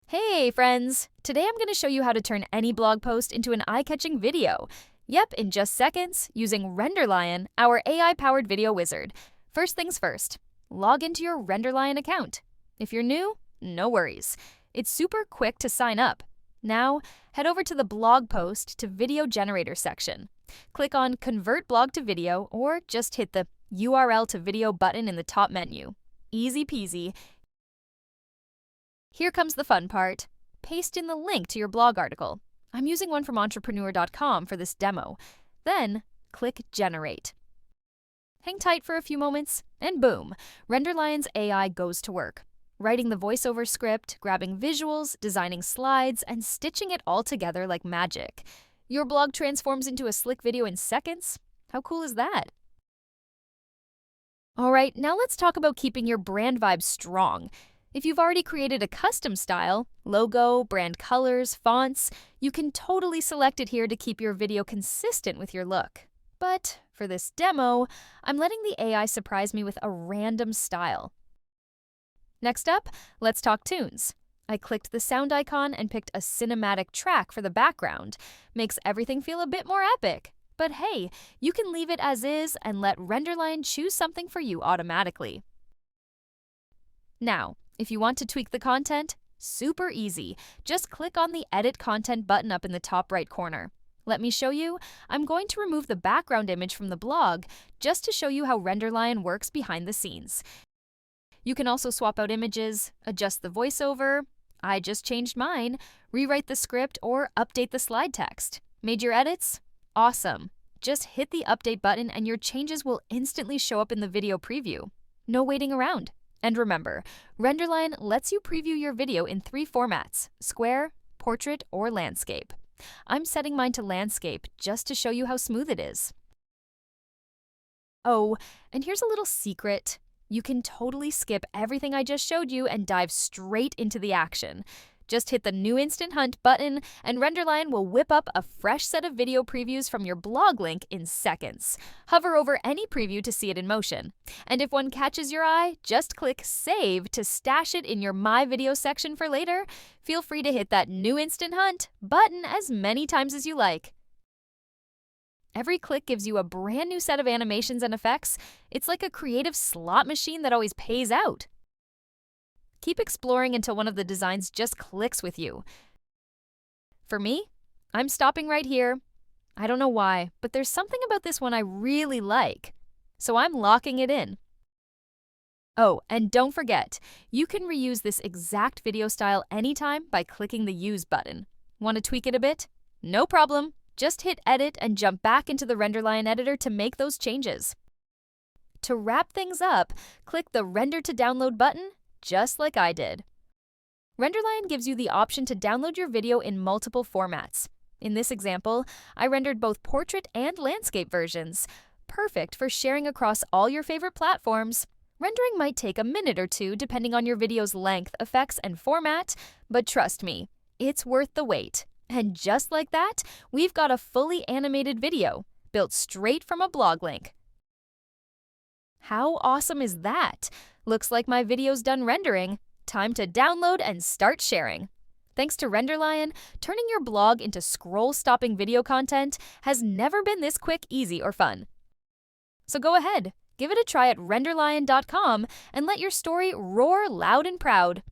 Hey friends! Today I'm going to show you how to turn any blog post into an eye-catching video. Yep, in just seconds, using RenderLion, our AI-powered video wizard. First things first, log into your RenderLion account. If you're new, no worries. It's super quick to sign up. Now, head over to the blog post to video generator section. Click on Convert Blog to Video or just hit the URL to Video button in the top menu. Easy peasy. Here comes the fun part. Paste in the link to your blog article. I'm using one from entrepreneur.com for this demo. Then, click Generate. Hang tight for a few moments, and boom, RenderLion's AI goes to work. Writing the voiceover script, grabbing visuals, designing slides, and stitching it all together like magic. Your blog transforms into a slick video in seconds. How cool is that? Alright, now let's talk about keeping your brand vibe strong. If you've already created a custom style, logo, brand colors, fonts, you can totally select it here to keep your video consistent with your look. But for this demo, I'm letting the AI surprise me with a random style. Next up, let's talk tunes. I clicked the sound icon and picked a cinematic track for the background. Makes everything feel a bit more epic. But hey, you can leave it as is and let RenderLion choose something for you automatically. Now, if you want to tweak the content, super easy. Just click on the Edit Content button up in the top right corner. Let me show you. I'm going to remove the background image from the blog just to show you how RenderLion works behind the scenes. You can also swap out images, adjust the voiceover, I just changed mine, rewrite the script, or update the slide text. Made your edits? Awesome. Just hit the update button and your changes will instantly show up in the video preview. No waiting around. And remember, RenderLion lets you preview your video in 3 formats: square, portrait, or landscape. I'm setting mine to landscape just to show you how smooth it is. Oh, and here's a little secret. You can totally skip everything I just showed you and dive straight into the action. Just hit the New Instant Hunt button and RenderLion will whip up a fresh set of video previews from your blog link in seconds. Hover over any preview to see it in motion. And if one catches your eye, just click Save to stash it in your My Video section for later. Feel free to hit that New Instant Hunt button as many times as you like. Every click gives you a brand new set of animations and effects. It's like a creative slot machine that always pays out. Keep exploring until one of the designs just clicks with you. For me, I'm stopping right here. I don't know why, but there's something about this one I really like. So I'm locking it in. Oh, and don't forget, you can reuse this exact video style anytime by clicking the Use button. Want to tweak it a bit? No problem. Just hit Edit and jump back into the RenderLion editor to make those changes. To wrap things up, click the Render to Download button, just like I did. RenderLion gives you the option to download your video in multiple formats. In this example, I rendered both portrait and landscape versions. Perfect for sharing across all your favorite platforms. Rendering might take a minute or two depending on your video's length, effects, and format, but trust me, it's worth the wait. And just like that, we've got a fully animated video, built straight from a blog link. How awesome is that? Looks like my video's done rendering. Time to download and start sharing. Thanks to RenderLion, turning your blog into scroll-stopping video content has never been this quick, easy, or fun. So go ahead, give it a try at RenderLion.com and let your story roar loud and proud.